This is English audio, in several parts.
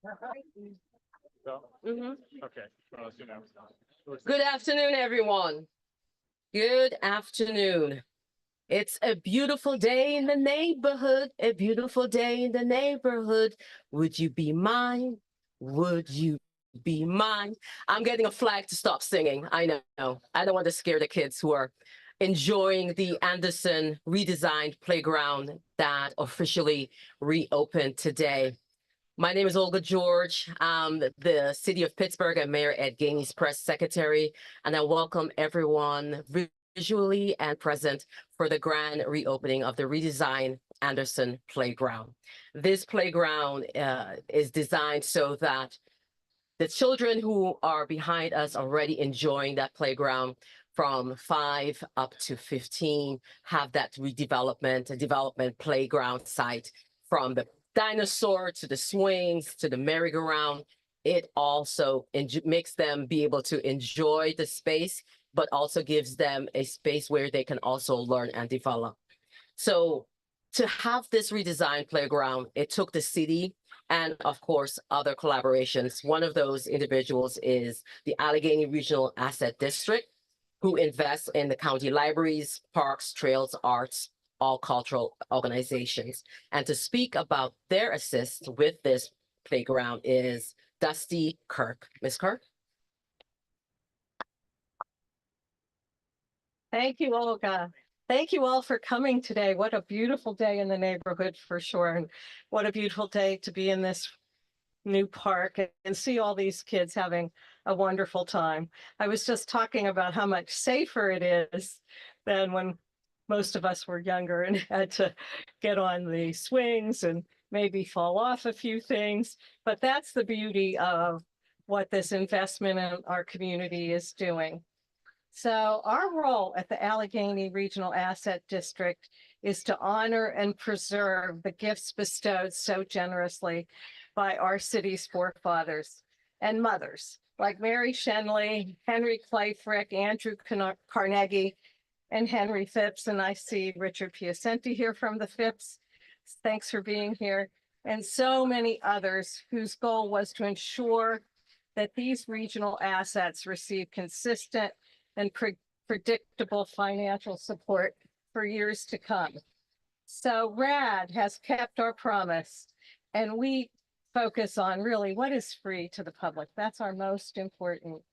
Okay. Good afternoon, everyone. Good afternoon. It's a beautiful day in the neighborhood, a beautiful day in the neighborhood. Would you be mine? Would you be mine? I'm getting a flag to stop singing. I know. I don't want to scare the kids who are enjoying the Anderson redesigned playground that officially reopened today. My name is Olga George. I'm the City of Pittsburgh and Mayor Ed Gainey's press secretary, and I welcome everyone visually and present for the grand reopening of the redesigned Anderson Playground. This playground is designed so that the children who are behind us already enjoying that playground from 5 up to 15 have that redevelopment, a development playground site from the dinosaur to the swings to the merry-go-round. It also makes them be able to enjoy the space, but also gives them a space where they can also learn and develop. So to have this redesigned playground, it took the city and of course other collaborations. One of those individuals is the Allegheny Regional Asset District, who invests in the county libraries, parks, trails, arts, all cultural organizations. And to speak about their assist with this playground is Dusty Kirk. Ms. Kirk? Thank you, Olga. Thank you all for coming today. What a beautiful day in the neighborhood for sure. And what a beautiful day to be in this new park and see all these kids having a wonderful time. I was just talking about how much safer it is than when most of us were younger and had to get on the swings and maybe fall off a few things. But that's the beauty of what this investment in our community is doing. So our role at the Allegheny Regional Asset District is to honor and preserve the gifts bestowed so generously by our city's forefathers and mothers, like Mary Shenley, Henry Clay Frick, Andrew Carnegie, and Henry Phipps. And I see Richard Piacenti here from the Phipps. Thanks for being here. And so many others whose goal was to ensure that these regional assets receive consistent and predictable financial support for years to come. So RAD has kept our promise, and we focus on really what is free to the public. That's our most important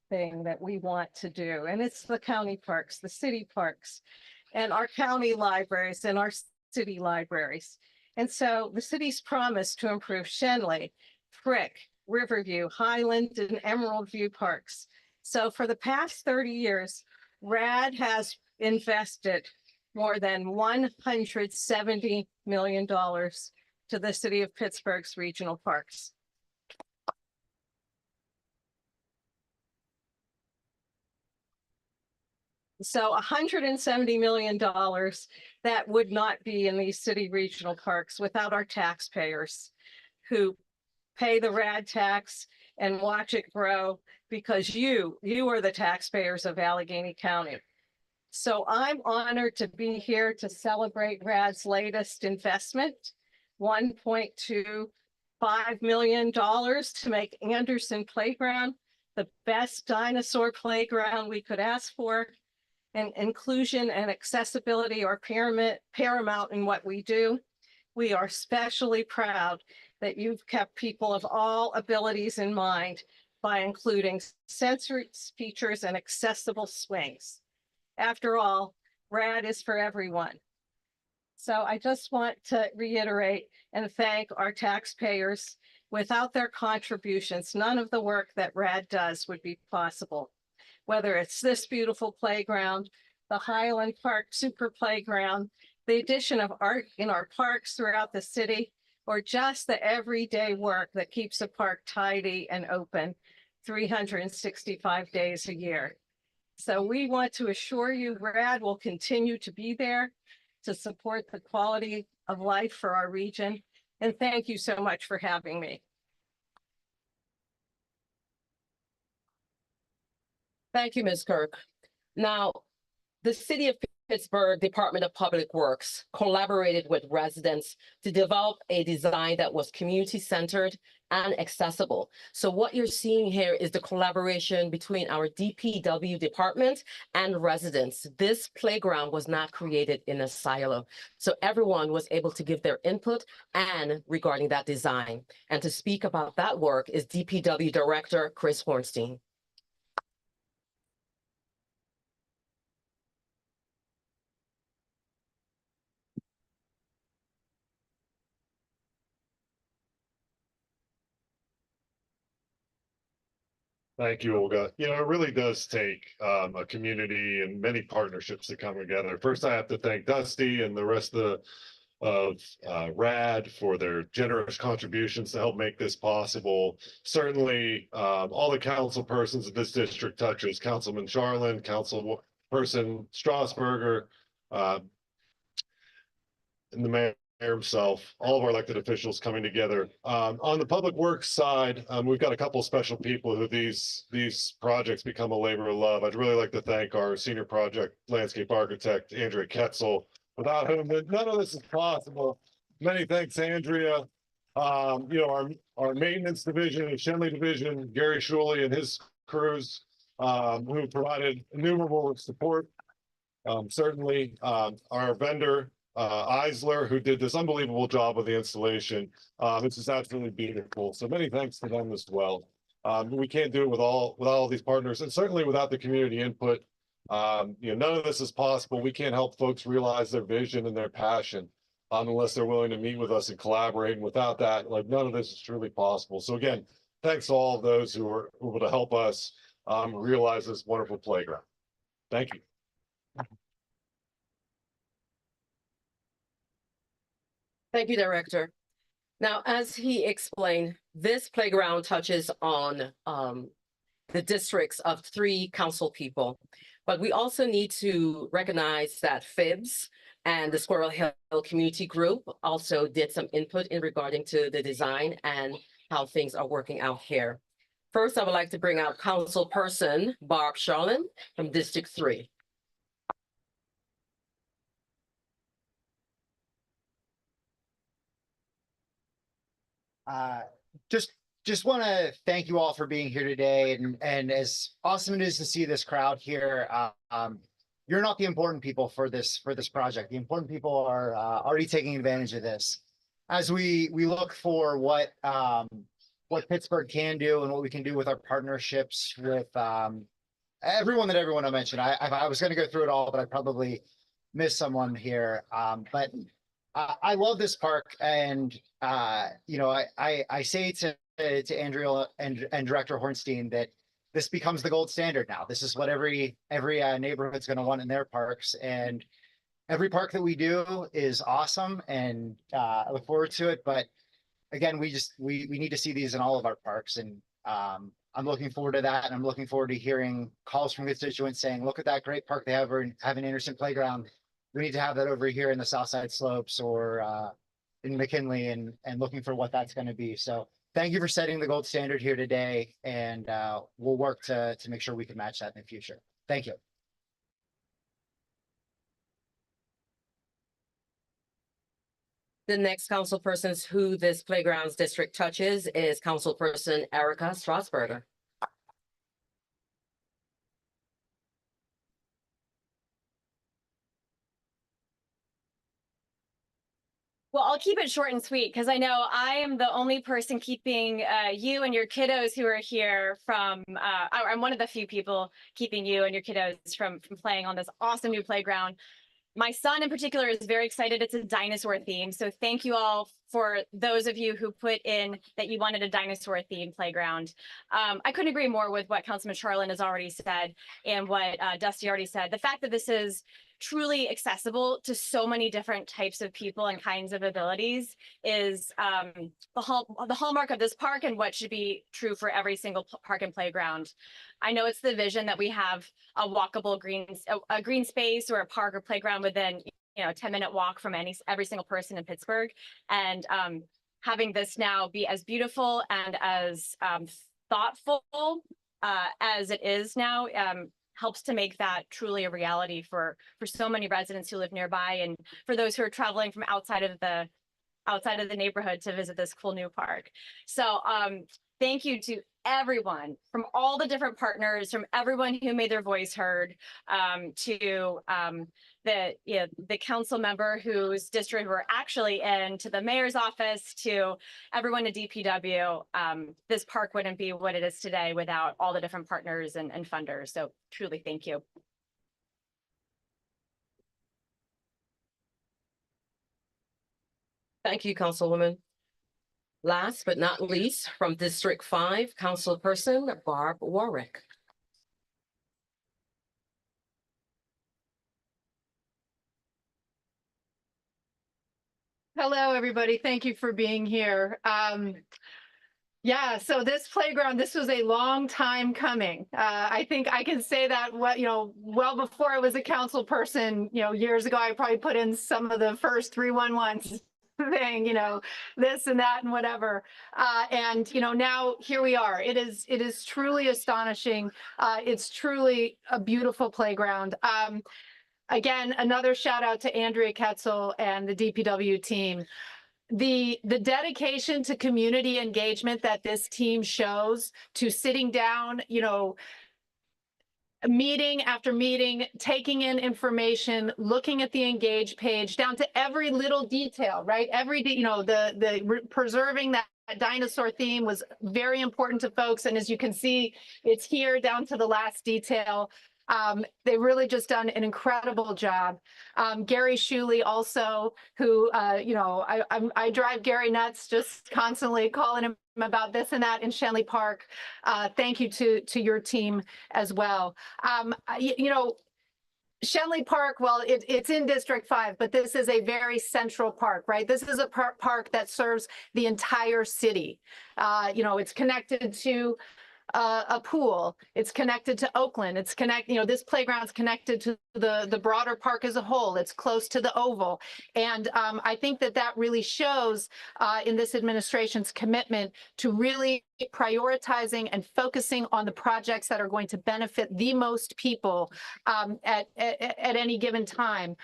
thing that we want to do. And it's the county parks, the city parks, and our county libraries and our city libraries. And so the city's promise to improve Shenley, Frick, Riverview, Highland, and Emerald View parks. So for the past 30 years, RAD has invested more than $170 million to the City of Pittsburgh's regional parks. So $170 million that would not be in these city regional parks without our taxpayers who pay the RAD tax and watch it grow because you are the taxpayers of Allegheny County. So I'm honored to be here to celebrate RAD's latest investment, $1.25 million to make Anderson Playground the best dinosaur playground we could ask for. And inclusion and accessibility are paramount in what we do. We are especially proud that you've kept people of all abilities in mind by including sensory features and accessible swings. After all, RAD is for everyone. So I just want to reiterate and thank our taxpayers. Without their contributions, none of the work that RAD does would be possible. Whether it's this beautiful playground, the Highland Park Super Playground, the addition of art in our parks throughout the city, or just the everyday work that keeps a park tidy and open 365 days a year. So we want to assure you RAD will continue to be there to support the quality of life for our region. And thank you so much for having me. Thank you, Ms. Kirk. Now, the City of Pittsburgh Department of Public Works collaborated with residents to develop a design that was community-centered and accessible. So what you're seeing here is the collaboration between our DPW department and residents. This playground was not created in a silo. So everyone was able to give their input and regarding that design. And to speak about that work is DPW Director Chris Hornstein. Thank you, Olga. You know, it really does take a community and many partnerships to come together. First, I have to thank Dusty and the rest of RAD for their generous contributions to help make this possible. Certainly, all the council persons of this district touches, Councilman Charlin, Councilperson Strasburger, and the mayor himself, all of our elected officials coming together. On the public works side, we've got a couple of special people who these projects become a labor of love. I'd really like to thank our senior project landscape architect, Andrea Ketzel, without whom none of this is possible. Many thanks, Andrea. You know, our maintenance division and Shenley division, Gary Shuley and his crews, who provided innumerable support. Certainly, our vendor, Eisler, who did this unbelievable job with the installation. This is absolutely beautiful. So many thanks to them as well. We can't do it with all these partners, and certainly without the community input. You know, none of this is possible. We can't help folks realize their vision and their passion unless they're willing to meet with us and collaborate. And without that, like, none of this is truly possible. So again, thanks to all of those who were able to help us realize this wonderful playground. Thank you. Thank you, Director. Now, as he explained, this playground touches on the districts of 3 council people, but we also need to recognize that FIBS and the Squirrel Hill Community Group also did some input in regarding to the design and how things are working out here. First, I would like to bring out Councilperson Barb Charlin from District 3. Just want to thank you all for being here today, and as awesome it is to see this crowd here, you're not the important people for this project. The important people are already taking advantage of this. As we look for what Pittsburgh can do and what we can do with our partnerships with everyone I mentioned. I was going to go through it all, but I probably missed someone here. But I love this park, and you know, I say to Andrea and Director Hornstein that this becomes the gold standard now. This is what every neighborhood's going to want in their parks, and every park that we do is awesome, and I look forward to it. But again, we need to see these in all of our parks, and I'm looking forward to that, and I'm looking forward to hearing calls from constituents saying, "Look at that great park they have an Anderson playground. We need to have that over here in the South Side Slopes or in McKinley," and looking for what that's going to be. So thank you for setting the gold standard here today, and we'll work to make sure we can match that in the future. Thank you. The next councilpersons who this playgrounds district touches is Councilperson Erica Strasburger. Well, I'll keep it short and sweet because I know I am the only person keeping you and your kiddos who are here from, I'm one of the few people keeping you and your kiddos from playing on this awesome new playground. My son in particular is very excited. It's a dinosaur theme. So thank you all for those of you who put in that you wanted a dinosaur themed playground. I couldn't agree more with what Councilman Charlin has already said and what Dusty already said. The fact that this is truly accessible to so many different types of people and kinds of abilities is the hallmark of this park and what should be true for every single park and playground. I know it's the vision that we have a walkable green space or a park or playground within, you know, a 10-minute walk from every single person in Pittsburgh, and having this now be as beautiful and as thoughtful as it is now, helps to make that truly a reality for so many residents who live nearby, and for those who are traveling from outside of the neighborhood to visit this cool new park. So thank you to everyone, from all the different partners, from everyone who made their voice heard, to the council member whose district we're actually in, to the mayor's office, to everyone at DPW. This park wouldn't be what it is today without all the different partners and funders. So truly, thank you. Thank you, Councilwoman. Last but not least, from District 5, Councilperson Barb Warwick. Hello, everybody. Thank you for being here. Yeah, so this playground, this was a long time coming. I think I can say that well before I was a council person, years ago, I probably put in some of the first 311s thing, this and that and whatever. And now here we are. It is truly astonishing. It's truly a beautiful playground. Again, another shout out to Andrea Ketzel and the DPW team. The dedication to community engagement that this team shows, to sitting down, meeting after meeting, taking in information, looking at the Engage page down to every little detail, right? Preserving that dinosaur theme was very important to folks. And as you can see, it's here down to the last detail. They really just done an incredible job. Gary Shuley also, who, I drive Gary nuts, just constantly calling him about this and that in Shenley Park. Thank you to your team as well. Shenley Park, well, it's in District 5, but this is a very central park, right? This is a park that serves the entire city. It's connected to a pool. It's connected to Oakland. It's this playground's connected to the broader park as a whole. It's close to the Oval. And I think that really shows in this administration's commitment to really prioritizing and focusing on the projects that are going to benefit the most people at any given time.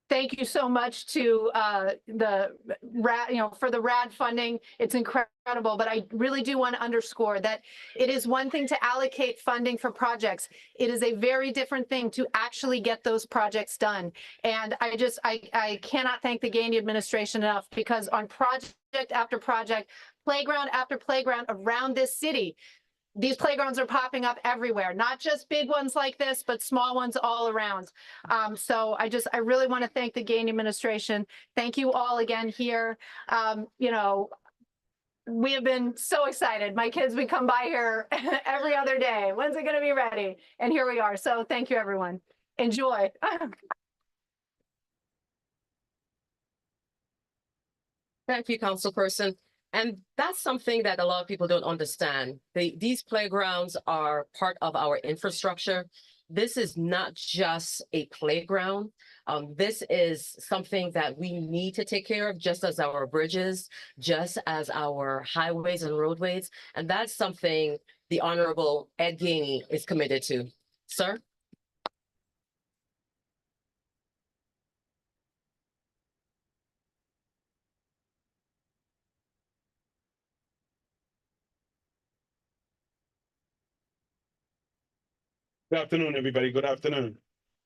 Thank you so much to for the RAD funding. It's incredible, but I really do want to underscore that it is one thing to allocate funding for projects. It is a very different thing to actually get those projects done. And I cannot thank the Gainey administration enough, because on project after project, playground after playground around this city, these playgrounds are popping up everywhere, not just big ones like this, but small ones all around. So I really want to thank the Gainey administration. Thank you all again here. We have been so excited. My kids would come by here every other day. When's it going to be ready? And here we are. So thank you, everyone. Enjoy. Thank you, Councilperson. And that's something that a lot of people don't understand. These playgrounds are part of our infrastructure. This is not just a playground. This is something that we need to take care of, just as our bridges, just as our highways and roadways. And that's something the Honorable Ed Gainey is committed to. Sir? Good afternoon, everybody. Good afternoon.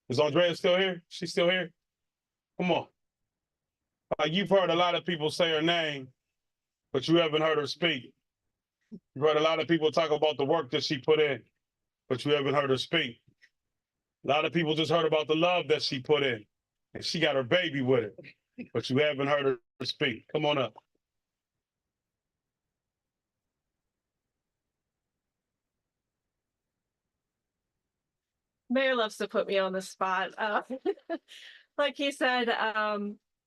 Is Andrea still here? She's still here? Come on. You've heard a lot of people say her name, but you haven't heard her speak. You've heard a lot of people talk about the work that she put in, but you haven't heard her speak. A lot of people just heard about the love that she put in, and she got her baby with it, but you haven't heard her speak. Come on up. Mayor loves to put me on the spot. Like he said,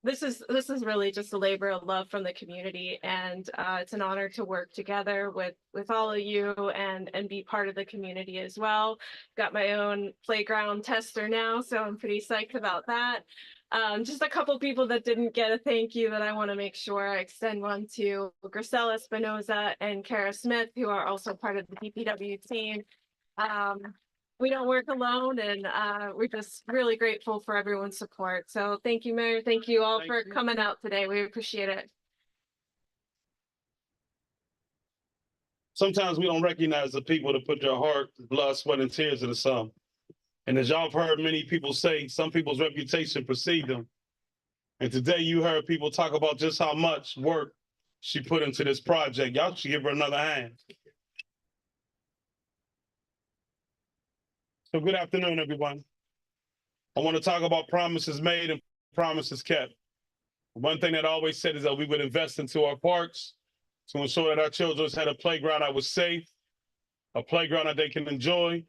this is really just a labor of love from the community, and it's an honor to work together with all of you and be part of the community as well. Got my own playground tester now, so I'm pretty psyched about that. Just a couple people that didn't get a thank you that I want to make sure I extend one to Grisela Espinoza and Kara Smith, who are also part of the DPW team. We don't work alone, and we're just really grateful for everyone's support. So thank you, Mayor. Thank you all for coming out today. We appreciate it. Sometimes we don't recognize the people that put their heart, blood, sweat, and tears into some. And as y'all have heard many people say, some people's reputation precedes them. And today you heard people talk about just how much work she put into this project. Y'all should give her another hand. So good afternoon, everyone. I want to talk about promises made and promises kept. One thing that I always said is that we would invest into our parks to ensure that our children had a playground that was safe, a playground that they can enjoy,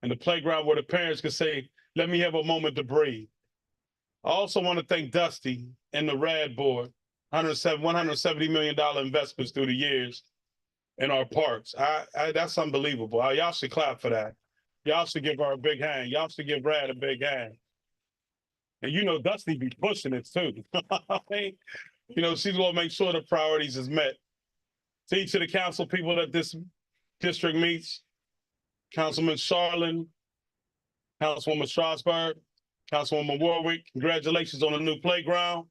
and a playground where the parents could say, let me have a moment to breathe. I also want to thank Dusty and the RAD board, $170 million investments through the years in our parks. That's unbelievable. Y'all should clap for that. Y'all should give her a big hand. Y'all should give RAD a big hand. And you know, Dusty be pushing it too. You know, she's gonna make sure the priorities is met. To each of the council people that this district meets, Councilman Charlin, Councilwoman Strasburg, Councilwoman Warwick, congratulations on the new playground.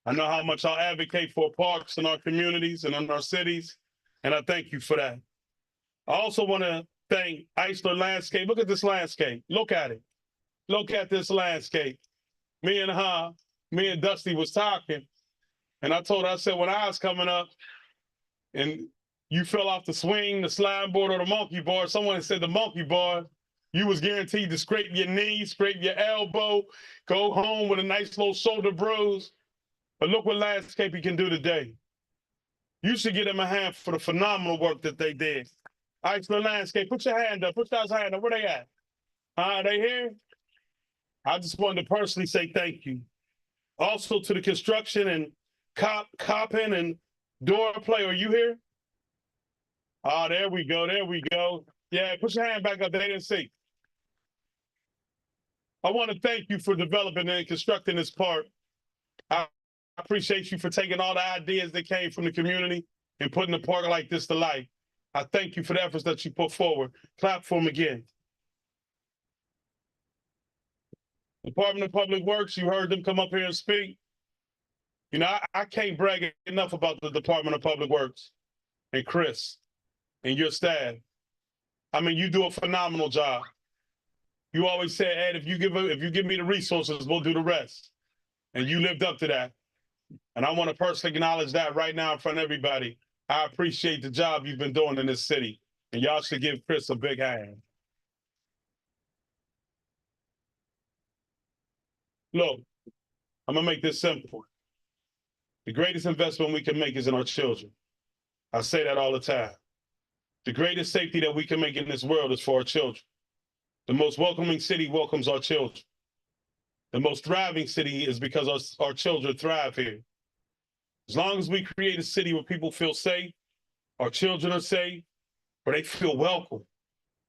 I know how much I'll advocate for parks in our communities and in our cities, and I thank you for that. I also want to thank Eisler Landscape. Look at this landscape. Look at it. Look at this landscape. Me and Dusty was talking, and I told her, I said, when I was coming up and you fell off the swing, the slime board, or the monkey board, someone said the monkey board, you was guaranteed to scrape your knee, scrape your elbow, go home with a nice little shoulder bruise. But look what landscaping can do today. You should give them a hand for the phenomenal work that they did. Eisler Landscape, put your hand up. Put your hand up. Where they at? Are they here? I just wanted to personally say thank you. Also to the construction and copping and door play. Are you here? Oh, there we go. There we go. Yeah, put your hand back up. They didn't see. I want to thank you for developing and constructing this park. I appreciate you for taking all the ideas that came from the community and putting a park like this to life. I thank you for the efforts that you put forward. Clap for them again. Department of Public Works, you heard them come up here and speak. You know, I can't brag enough about the Department of Public Works and Chris and your staff. I mean, you do a phenomenal job. You always say, Ed, if you give me the resources, we'll do the rest. And you lived up to that. And I want to personally acknowledge that right now in front of everybody. I appreciate the job you've been doing in this city. And y'all should give Chris a big hand. Look, I'm gonna make this simple. The greatest investment we can make is in our children. I say that all the time. The greatest safety that we can make in this world is for our children. The most welcoming city welcomes our children. The most thriving city is because our children thrive here. As long as we create a city where people feel safe, our children are safe, where they feel welcome,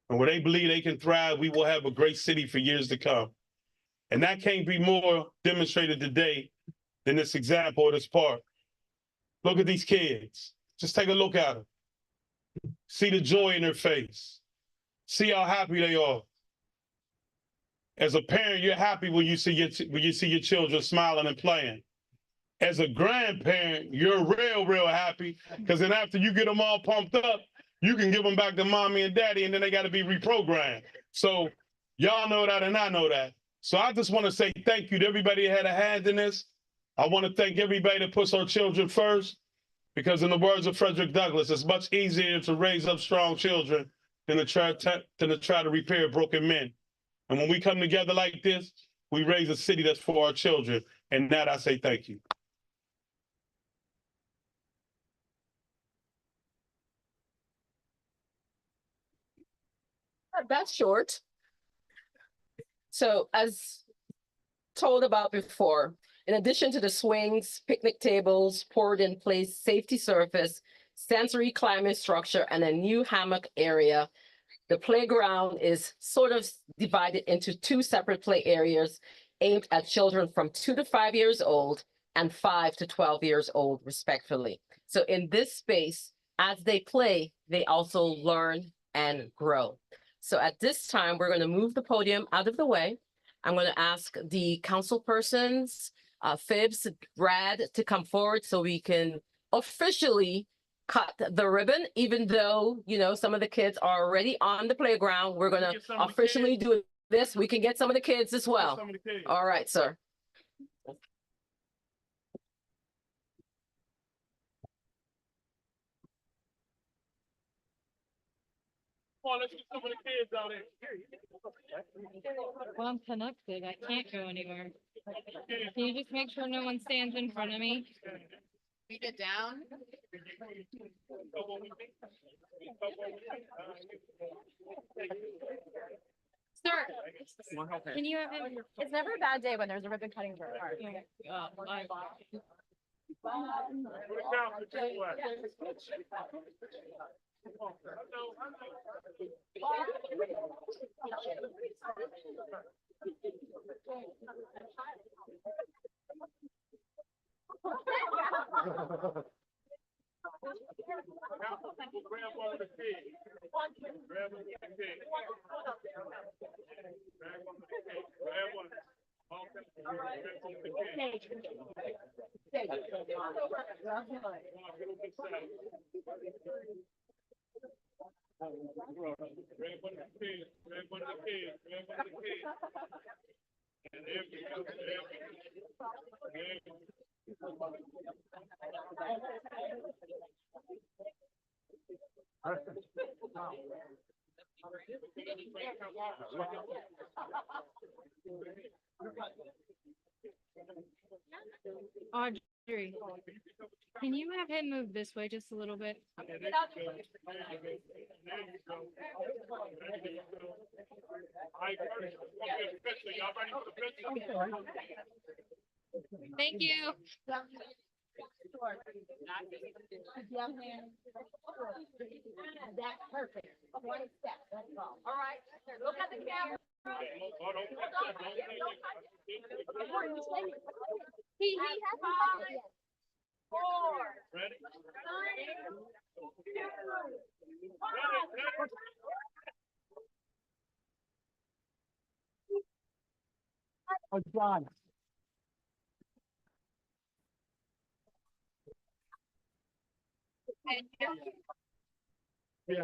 and where they believe they can thrive, we will have a great city for years to come. And that can't be more demonstrated today than this example of this park. Look at these kids. Just take a look at them. See the joy in their face. See how happy they are. As a parent, you're happy when you see your children smiling and playing. As a grandparent, you're real happy, because then after you get them all pumped up, you can give them back to mommy and daddy, and then they got to be reprogrammed. So y'all know that, and I know that. So I just want to say thank you to everybody that had a hand in this. I want to thank everybody that puts our children first, because in the words of Frederick Douglass, it's much easier to raise up strong children than to try to repair broken men. And when we come together like this, we raise a city that's for our children. And that I say thank you. That's short. So as told about before, in addition to the swings, picnic tables, poured in place safety surface, sensory climbing structure, and a new hammock area, the playground is sort of divided into two separate play areas aimed at children from 2 to 5 years old and 5 to 12 years old, respectively. So in this space, as they play, they also learn and grow. So at this time, we're going to move the podium out of the way. I'm going to ask the council persons, Phibbs, Brad, to come forward so we can officially cut the ribbon, even though, you know, some of the kids are already on the playground. We're going Get to some of the officially do this. We can get some of the kids as well. Some of the kids. All right, sir. Come on, let's get some of the kids out there. Well, I'm connected. I can't go anywhere. Can you just make sure no one stands in front of me? Beat it down. Sir, can you have him? It's never a bad day when there's a ribbon cutting for a park. Grab one of the kids. Grab one of the kids. Grab one of the kids. Grab one. Okay. Grab one of the kids. Grab one of the kids. Grab one of the kids. Grab one of the kids. And there we go. There we go. There we go. Audrey, can you have him move this way just a little bit? Thank you. That's perfect. One step, that's all. All right, look at the camera. He has 5, 4, Ready? 3, 2, 1. Oh, John. Yeah.